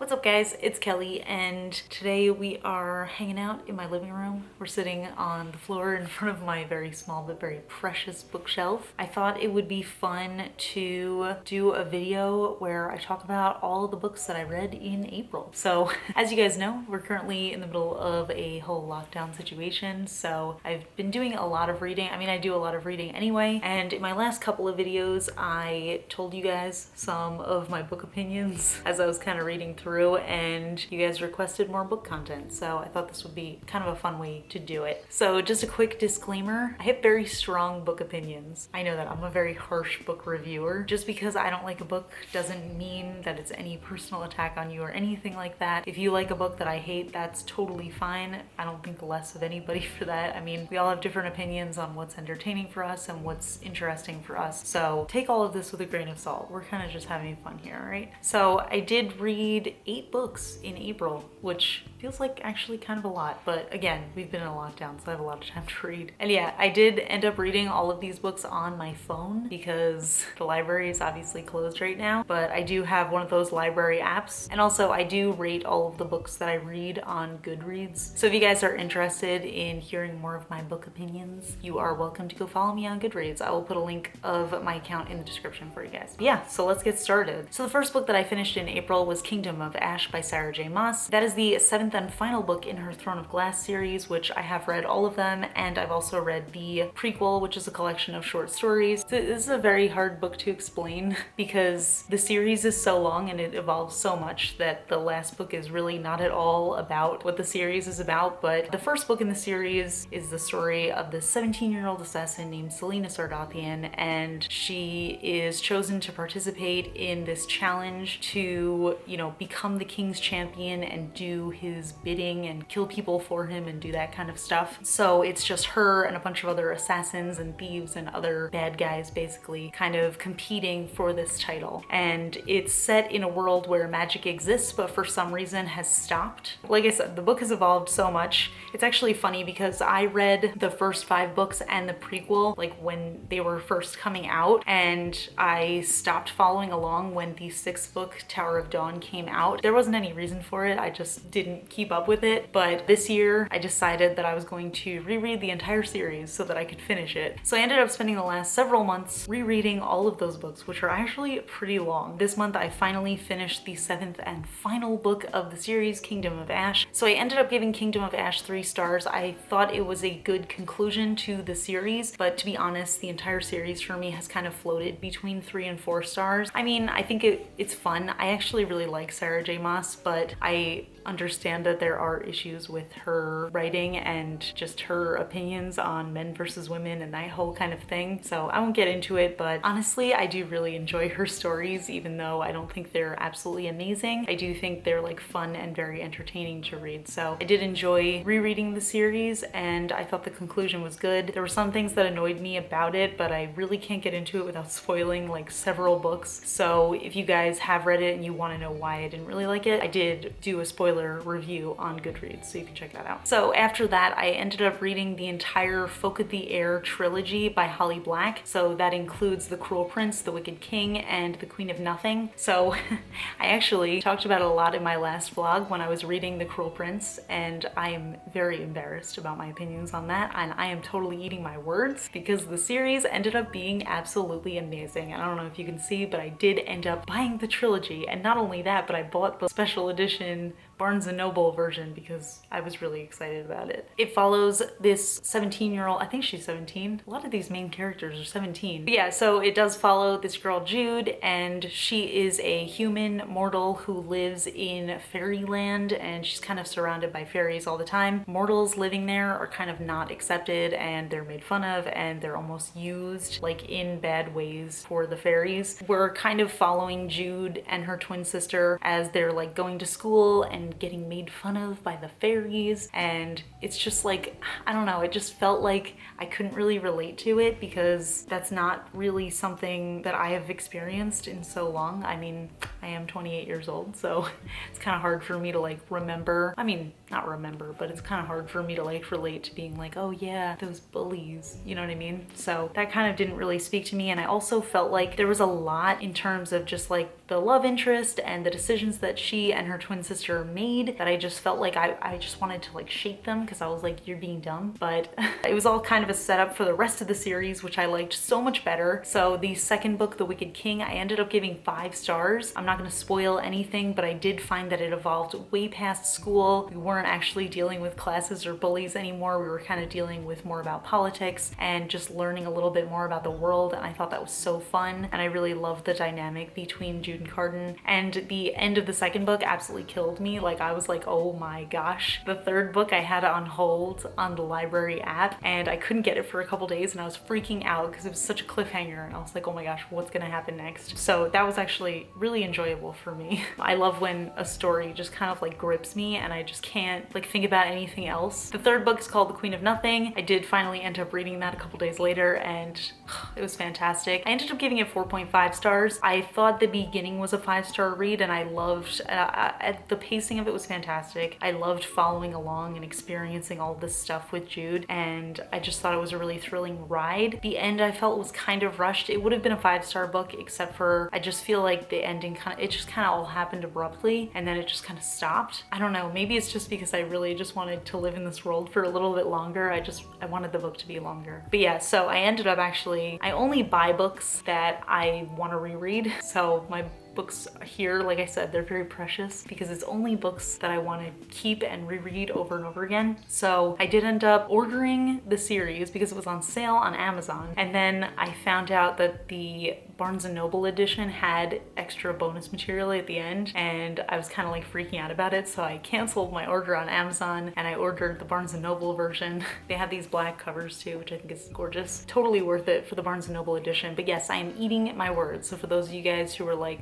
What's up guys, it's Kelly and today we are hanging out in my living room. We're sitting on the floor in front of my very small but very precious bookshelf. I thought it would be fun to do a video where I talk about all of the books that I read in April. So as you guys know, we're currently in the middle of a whole lockdown situation, so I've been doing a lot of reading. I mean, I do a lot of reading anyway, and in my last couple of videos I told you guys some of my book opinions as I was kind of reading through, and you guys requested more book content, so I thought this would be kind of a fun way to do it. So just a quick disclaimer, I have very strong book opinions. I know that I'm a very harsh book reviewer. Just because I don't like a book doesn't mean that it's any personal attack on you or anything like that. If you like a book that I hate, that's totally fine. I don't think less of anybody for that. I mean, we all have different opinions on what's entertaining for us and what's interesting for us, so take all of this with a grain of salt. We're kind of just having fun here, right? So I did read 8 books in April, which feels like actually kind of a lot, but again, we've been in a lockdown, so I have a lot of time to read. And yeah, I did end up reading all of these books on my phone because the library is obviously closed right now, but I do have one of those library apps, and also I do rate all of the books that I read on Goodreads. So if you guys are interested in hearing more of my book opinions, you are welcome to go follow me on Goodreads. I will put a link of my account in the description for you guys. But yeah, so let's get started. So the first book that I finished in April was Kingdom of Ash by Sarah J. Maas. That is the 7th and final book in her Throne of Glass series, which I have read all of them, and I've also read the prequel, which is a collection of short stories. So this is a very hard book to explain because the series is so long and it evolves so much that the last book is really not at all about what the series is about. But the first book in the series is the story of this 17-year-old assassin named Selena Sardathian, and she is chosen to participate in this challenge to, you know, become the king's champion and do his bidding and kill people for him and do that kind of stuff. So it's just her and a bunch of other assassins and thieves and other bad guys basically kind of competing for this title. And it's set in a world where magic exists but for some reason has stopped. Like I said, the book has evolved so much. It's actually funny because I read the first 5 books and the prequel like when they were first coming out, and I stopped following along when the 6th book, Tower of Dawn, came out. There wasn't any reason for it, I just didn't keep up with it. But this year I decided that I was going to reread the entire series so that I could finish it. So I ended up spending the last several months rereading all of those books, which are actually pretty long. This month I finally finished the 7th and final book of the series, Kingdom of Ash. So I ended up giving Kingdom of Ash 3 stars. I thought it was a good conclusion to the series, but to be honest, the entire series for me has kind of floated between 3 and 4 stars. I mean, I think it's fun. I actually really like Sarah J. Maas, but I understand that there are issues with her writing and just her opinions on men versus women and that whole kind of thing. So I won't get into it, but honestly, I do really enjoy her stories, even though I don't think they're absolutely amazing. I do think they're like fun and very entertaining to read. So I did enjoy rereading the series, and I thought the conclusion was good. There were some things that annoyed me about it, but I really can't get into it without spoiling like several books. So if you guys have read it and you want to know why I didn't really like it, I did do a spoiler review on Goodreads, so you can check that out. So after that, I ended up reading the entire Folk of the Air trilogy by Holly Black. So that includes The Cruel Prince, The Wicked King, and The Queen of Nothing. So I actually talked about it a lot in my last vlog when I was reading The Cruel Prince, and I am very embarrassed about my opinions on that, and I am totally eating my words because the series ended up being absolutely amazing. And I don't know if you can see, but I did end up buying the trilogy, and not only that, but I bought the special edition Barnes & Noble version because I was really excited about it. It follows this 17-year-old, I think she's 17. A lot of these main characters are 17. But yeah, so it does follow this girl Jude, and she is a human mortal who lives in fairyland, and she's kind of surrounded by fairies all the time. Mortals living there are kind of not accepted, and they're made fun of, and they're almost used like in bad ways for the fairies. We're kind of following Jude and her twin sister as they're like going to school and getting made fun of by the fairies, and it's just like, I don't know, it just felt like I couldn't really relate to it because that's not really something that I have experienced in so long. I mean, I am 28 years old, so it's kind of hard for me to like remember. I mean, not remember, but it's kind of hard for me to like relate to being like, oh yeah, those bullies, you know what I mean? So that kind of didn't really speak to me, and I also felt like there was a lot in terms of just like the love interest and the decisions that she and her twin sister made that I just felt like I just wanted to like shake them because I was like, you're being dumb. But it was all kind of a setup for the rest of the series, which I liked so much better. So the second book, The Wicked King, I ended up giving 5 stars. I'm not going to spoil anything, but I did find that it evolved way past school. We weren't actually dealing with classes or bullies anymore. We were kind of dealing with more about politics and just learning a little bit more about the world. And I thought that was so fun. And I really loved the dynamic between Jude and Cardan. And the end of the second book absolutely killed me. Like, I was like, oh my gosh. The third book I had on hold on the library app, and I couldn't get it for a couple days, and I was freaking out because it was such a cliffhanger, and I was like, oh my gosh, what's gonna happen next? So that was actually really enjoyable for me. I love when a story just kind of like grips me and I just can't like think about anything else. The third book is called The Queen of Nothing. I did finally end up reading that a couple days later, and it was fantastic. I ended up giving it 4.5 stars. I thought the beginning was a 5-star read, and I loved the pacing of it was fantastic. I loved following along and experiencing all this stuff with Jude, and I just thought it was a really thrilling ride. The end I felt was kind of rushed. It would have been a 5-star book, except for I just feel like the ending it just kind of all happened abruptly, and then it just kind of stopped. I don't know, maybe it's just because I really just wanted to live in this world for a little bit longer. I wanted the book to be longer. But yeah, so I ended up actually, I only buy books that I want to reread. So my books here, like I said, they're very precious because it's only books that I want to keep and reread over and over again. So I did end up ordering the series because it was on sale on Amazon, and then I found out that the Barnes & Noble edition had extra bonus material at the end, and I was kind of like freaking out about it, so I canceled my order on Amazon and I ordered the Barnes & Noble version. They have these black covers too, which I think is gorgeous. Totally worth it for the Barnes & Noble edition. But yes, I am eating my words. So for those of you guys who were like,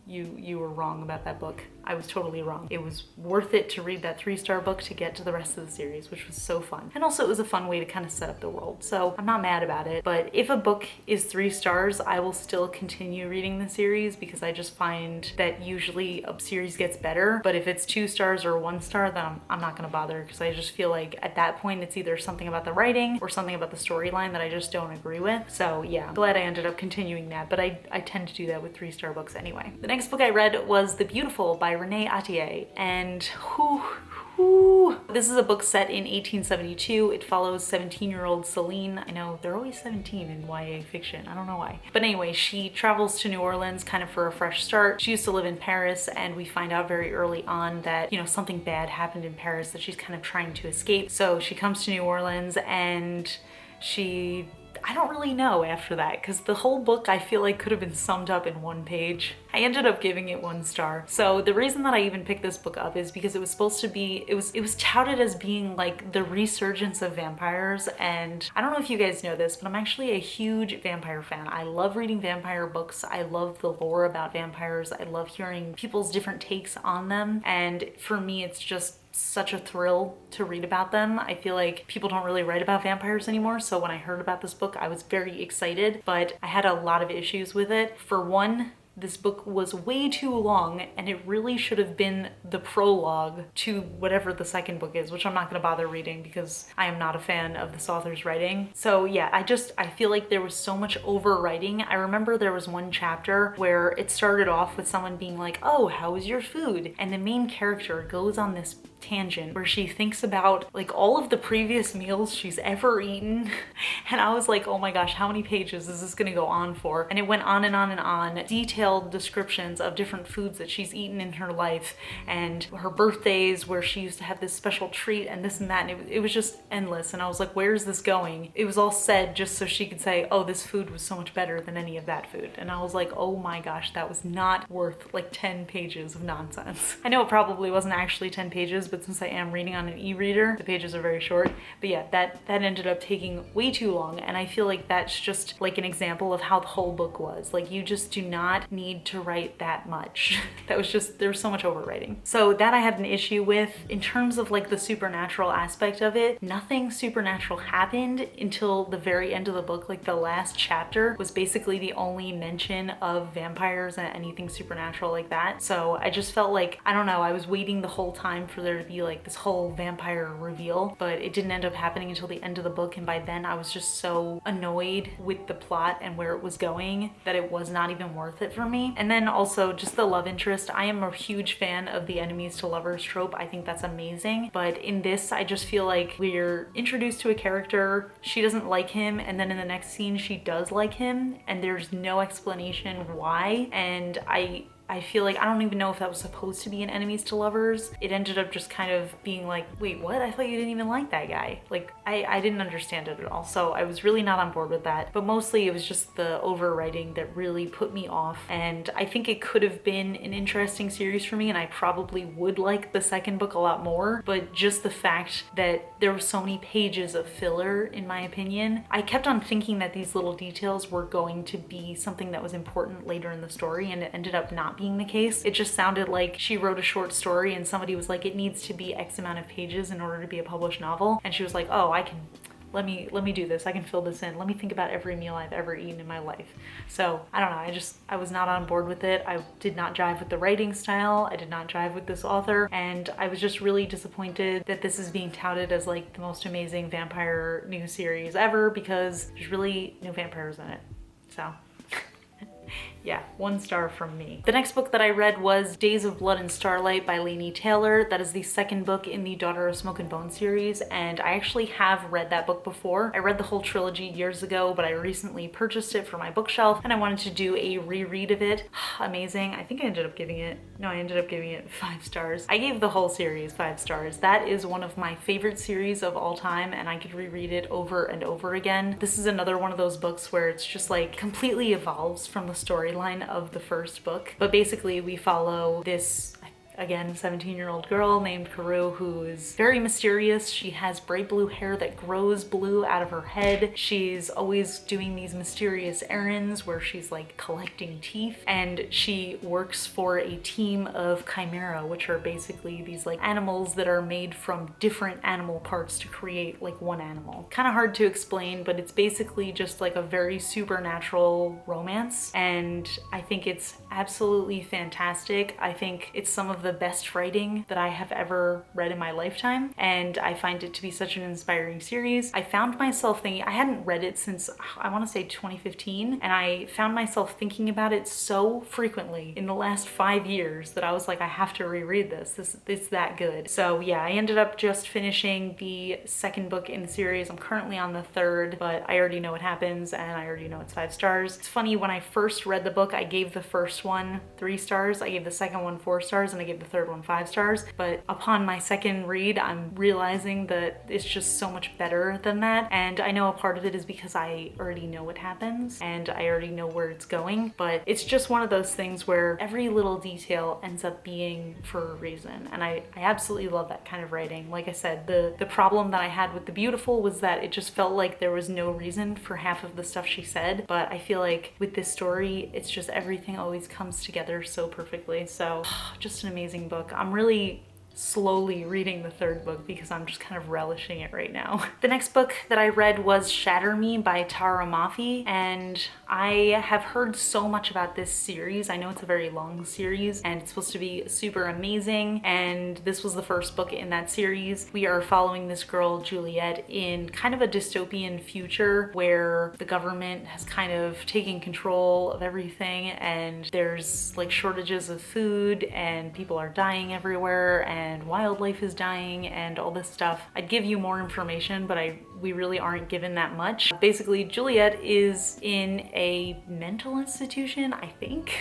you were wrong about that book, I was totally wrong. It was worth it to read that 3-star book to get to the rest of the series, which was so fun. And also it was a fun way to kind of set up the world. So I'm not mad about it. But if a book is 3 stars, I will still continue reading the series because I just find that usually a series gets better. But if it's 2 stars or 1 star, then I'm not gonna bother, because I just feel like at that point it's either something about the writing or something about the storyline that I just don't agree with. So yeah, glad I ended up continuing that, but I tend to do that with 3-star books anyway. The next book I read was The Beautiful by Renee Attier, and this is a book set in 1872. It follows 17-year-old Celine. I know they're always 17 in YA fiction. I don't know why. But anyway, she travels to New Orleans kind of for a fresh start. She used to live in Paris, and we find out very early on that, you know, something bad happened in Paris that she's kind of trying to escape. So she comes to New Orleans, and I don't really know after that, because the whole book I feel like could have been summed up in 1 page. I ended up giving it 1 star. So the reason that I even picked this book up is because it was supposed to be, it was touted as being like the resurgence of vampires. And I don't know if you guys know this, but I'm actually a huge vampire fan. I love reading vampire books. I love the lore about vampires. I love hearing people's different takes on them. And for me, it's just such a thrill to read about them. I feel like people don't really write about vampires anymore, so when I heard about this book I was very excited, but I had a lot of issues with it. For one, this book was way too long, and it really should have been the prologue to whatever the second book is, which I'm not gonna bother reading because I am not a fan of this author's writing. So yeah, I feel like there was so much overwriting. I remember there was one chapter where it started off with someone being like, oh, how was your food? And the main character goes on this tangent where she thinks about like all of the previous meals she's ever eaten. And I was like, oh my gosh, how many pages is this gonna go on for? And it went on and on and on. Detailed descriptions of different foods that she's eaten in her life, and her birthdays where she used to have this special treat and this and that, and it was just endless. And I was like, where's this going? It was all said just so she could say, oh, this food was so much better than any of that food. And I was like, oh my gosh, that was not worth like 10 pages of nonsense. I know it probably wasn't actually 10 pages, but since I am reading on an e-reader, the pages are very short. But yeah, that ended up taking way too long, and I feel like that's just like an example of how the whole book was. Like, you just do not need to write that much. That was just, there was so much overwriting. So that I had an issue with. In terms of like the supernatural aspect of it, nothing supernatural happened until the very end of the book. Like the last chapter was basically the only mention of vampires and anything supernatural like that. So I just felt like, I don't know, I was waiting the whole time for there there to be like this whole vampire reveal, but it didn't end up happening until the end of the book, and by then I was just so annoyed with the plot and where it was going that it was not even worth it for me. And then also just the love interest. I am a huge fan of the enemies to lovers trope. I think that's amazing, but in this I just feel like we're introduced to a character, she doesn't like him, and then in the next scene she does like him, and there's no explanation why. And I feel like I don't even know if that was supposed to be an enemies to lovers. It ended up just kind of being like, wait, what? I thought you didn't even like that guy. Like, I didn't understand it at all. So I was really not on board with that. But mostly it was just the overwriting that really put me off. And I think it could have been an interesting series for me, and I probably would like the second book a lot more. But just the fact that there were so many pages of filler, in my opinion, I kept on thinking that these little details were going to be something that was important later in the story, and it ended up not being the case. It just sounded like she wrote a short story and somebody was like, it needs to be X amount of pages in order to be a published novel. And she was like, oh, let me do this. I can fill this in. Let me think about every meal I've ever eaten in my life. So I don't know. I was not on board with it. I did not jive with the writing style. I did not jive with this author. And I was just really disappointed that this is being touted as like the most amazing vampire new series ever, because there's really no vampires in it. So yeah, 1 star from me. The next book that I read was Days of Blood and Starlight by Laini Taylor. That is the second book in the Daughter of Smoke and Bone series, and I actually have read that book before. I read the whole trilogy years ago, but I recently purchased it for my bookshelf and I wanted to do a reread of it. Amazing. I think I ended up giving it 5 stars. I gave the whole series 5 stars. That is one of my favorite series of all time, and I could reread it over and over again. This is another one of those books where it's just like completely evolves from the storyline of the first book. But basically we follow this, again, 17-year-old girl named Karu who is very mysterious. She has bright blue hair that grows blue out of her head. She's always doing these mysterious errands where she's like collecting teeth, and she works for a team of chimera, which are basically these like animals that are made from different animal parts to create like one animal. Kind of hard to explain, but it's basically just like a very supernatural romance, and I think it's absolutely fantastic. I think it's some of the best writing that I have ever read in my lifetime, and I find it to be such an inspiring series. I found myself thinking, I hadn't read it since I want to say 2015, and I found myself thinking about it so frequently in the last 5 years that I was like, I have to reread this. It's that good. So yeah, I ended up just finishing the second book in the series. I'm currently on the third, but I already know what happens and I already know it's 5 stars. It's funny, when I first read the book, I gave the first one 3 stars, I gave the second one 4 stars, and I gave the third one 5 stars. But upon my second read, I'm realizing that it's just so much better than that. And I know a part of it is because I already know what happens and I already know where it's going, but it's just one of those things where every little detail ends up being for a reason. And I absolutely love that kind of writing. Like I said, the problem that I had with The Beautiful was that it just felt like there was no reason for half of the stuff she said. But I feel like with this story, it's just everything always comes together so perfectly. So just an amazing book. I'm really slowly reading the third book because I'm just kind of relishing it right now. The next book that I read was Shatter Me by Tara Mafi, and I have heard so much about this series. I know it's a very long series and it's supposed to be super amazing, and this was the first book in that series. We are following this girl, Juliet, in kind of a dystopian future where the government has kind of taken control of everything, and there's like shortages of food and people are dying everywhere and wildlife is dying and all this stuff. I'd give you more information, but we really aren't given that much. Basically, Juliet is in a mental institution, I think.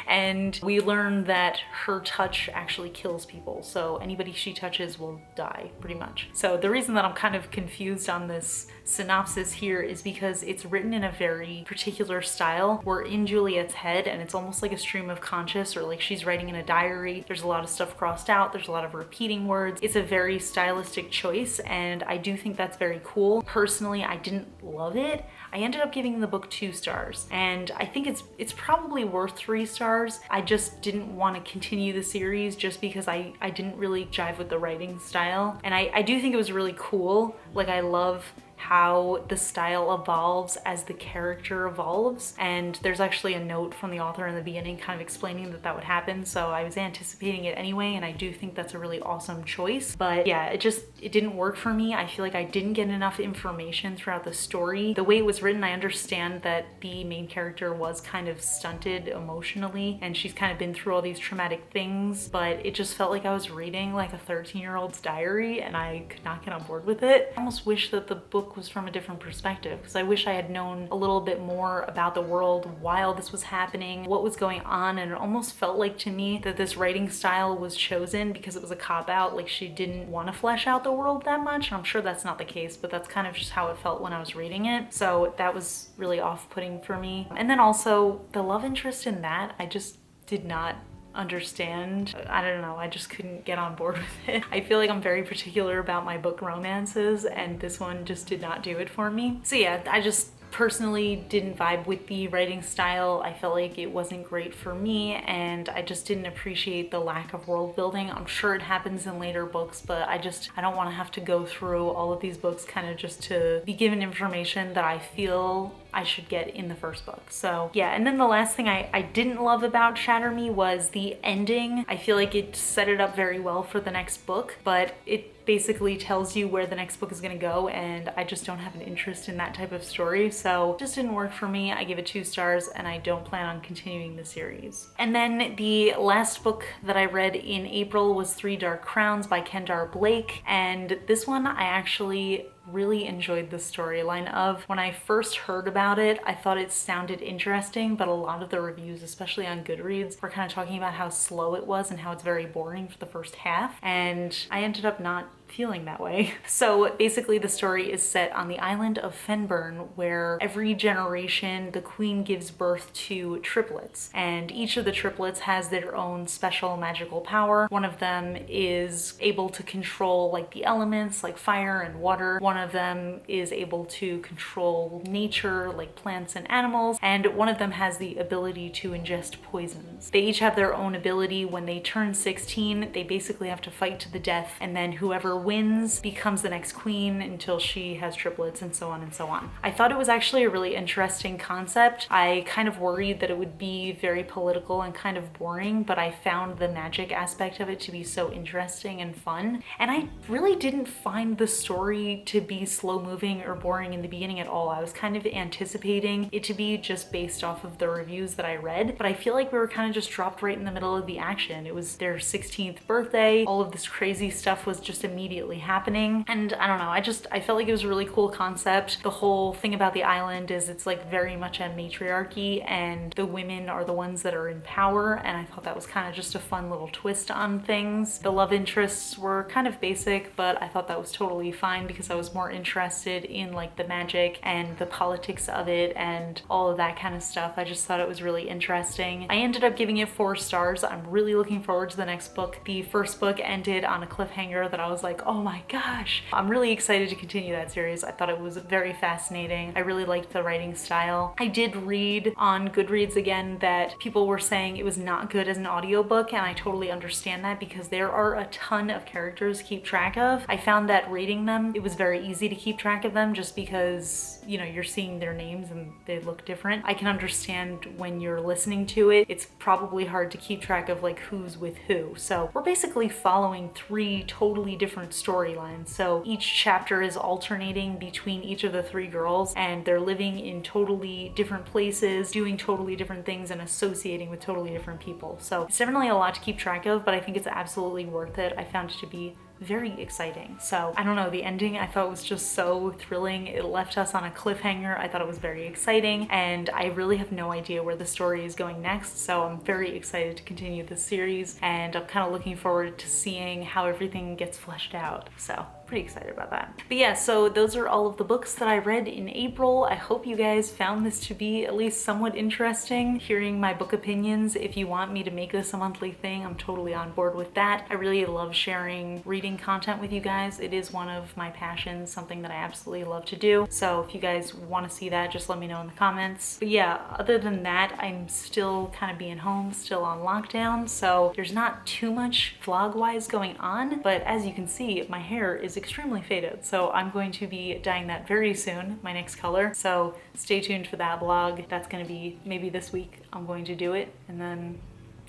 And we learn that her touch actually kills people. So anybody she touches will die, pretty much. So the reason that I'm kind of confused on this synopsis here is because it's written in a very particular style. We're in Juliet's head and it's almost like a stream of conscious, or like she's writing in a diary. There's a lot of stuff crossed out. There's a lot of repeating words. It's a very stylistic choice, and I do think that's very cool. Personally, I didn't love it. I ended up giving the book 2 stars, and I think it's probably worth 3 stars. I just didn't want to continue the series just because I didn't really jive with the writing style. And I do think it was really cool. Like, I love how the style evolves as the character evolves. And there's actually a note from the author in the beginning kind of explaining that that would happen. So I was anticipating it anyway, and I do think that's a really awesome choice. But yeah, it didn't work for me. I feel like I didn't get enough information throughout the story. The way it was written, I understand that the main character was kind of stunted emotionally and she's kind of been through all these traumatic things, but it just felt like I was reading like a 13-year-old's diary and I could not get on board with it. I almost wish that the book was from a different perspective, because I wish I had known a little bit more about the world while this was happening, what was going on, and it almost felt like to me that this writing style was chosen because it was a cop-out, like she didn't want to flesh out the world that much. And I'm sure that's not the case, but that's kind of just how it felt when I was reading it. So that was really off-putting for me. And then also the love interest in that, I just did not understand. I don't know, I just couldn't get on board with it. I feel like I'm very particular about my book romances, and this one just did not do it for me. So yeah, I just personally didn't vibe with the writing style. I felt like it wasn't great for me, and I just didn't appreciate the lack of world building. I'm sure it happens in later books, but I don't want to have to go through all of these books kind of just to be given information that I feel I should get in the first book. So yeah, and then the last thing I didn't love about Shatter Me was the ending. I feel like it set it up very well for the next book, but it basically tells you where the next book is gonna go, and I just don't have an interest in that type of story, so it just didn't work for me. I give it 2 stars and I don't plan on continuing the series. And then the last book that I read in April was 3 Dark Crowns by Kendar Blake, and this one I actually really enjoyed the storyline of. When I first heard about it, I thought it sounded interesting, but a lot of the reviews, especially on Goodreads, were kind of talking about how slow it was and how it's very boring for the first half, and I ended up not feeling that way. So basically the story is set on the island of Fenburn, where every generation the queen gives birth to triplets, and each of the triplets has their own special magical power. One of them is able to control like the elements like fire and water. One of them is able to control nature like plants and animals, and one of them has the ability to ingest poisons. They each have their own ability. When they turn 16, they basically have to fight to the death, and then whoever wins becomes the next queen until she has triplets, and so on and so on. I thought it was actually a really interesting concept. I kind of worried that it would be very political and kind of boring, but I found the magic aspect of it to be so interesting and fun. And I really didn't find the story to be slow moving or boring in the beginning at all. I was kind of anticipating it to be just based off of the reviews that I read, but I feel like we were kind of just dropped right in the middle of the action. It was their 16th birthday. All of this crazy stuff was just immediately happening. And I don't know, I felt like it was a really cool concept. The whole thing about the island is it's like very much a matriarchy, and the women are the ones that are in power, and I thought that was kind of just a fun little twist on things. The love interests were kind of basic, but I thought that was totally fine because I was more interested in like the magic and the politics of it and all of that kind of stuff. I just thought it was really interesting. I ended up giving it 4 stars. I'm really looking forward to the next book. The first book ended on a cliffhanger that I was like, oh my gosh. I'm really excited to continue that series. I thought it was very fascinating. I really liked the writing style. I did read on Goodreads again that people were saying it was not good as an audiobook, and I totally understand that because there are a ton of characters to keep track of. I found that reading them, it was very easy to keep track of them just because, you know, you're seeing their names and they look different. I can understand when you're listening to it, it's probably hard to keep track of like who's with who. So we're basically following 3 totally different storylines. So each chapter is alternating between each of the 3 girls, and they're living in totally different places, doing totally different things, and associating with totally different people. So it's definitely a lot to keep track of, but I think it's absolutely worth it. I found it to be very exciting. So I don't know, the ending I thought was just so thrilling. It left us on a cliffhanger. I thought it was very exciting, and I really have no idea where the story is going next, so I'm very excited to continue this series, and I'm kind of looking forward to seeing how everything gets fleshed out. So pretty excited about that. But yeah, so those are all of the books that I read in April. I hope you guys found this to be at least somewhat interesting, hearing my book opinions. If you want me to make this a monthly thing, I'm totally on board with that. I really love sharing reading content with you guys. It is one of my passions, something that I absolutely love to do. So if you guys want to see that, just let me know in the comments. But yeah, other than that, I'm still kind of being home, still on lockdown, so there's not too much vlog-wise going on, but as you can see, my hair is extremely faded. So I'm going to be dyeing that very soon, my next color. So stay tuned for that vlog. That's gonna be maybe this week I'm going to do it, and then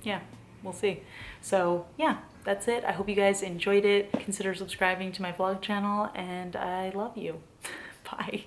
yeah, we'll see. So yeah, that's it. I hope you guys enjoyed it. Consider subscribing to my vlog channel, and I love you. Bye.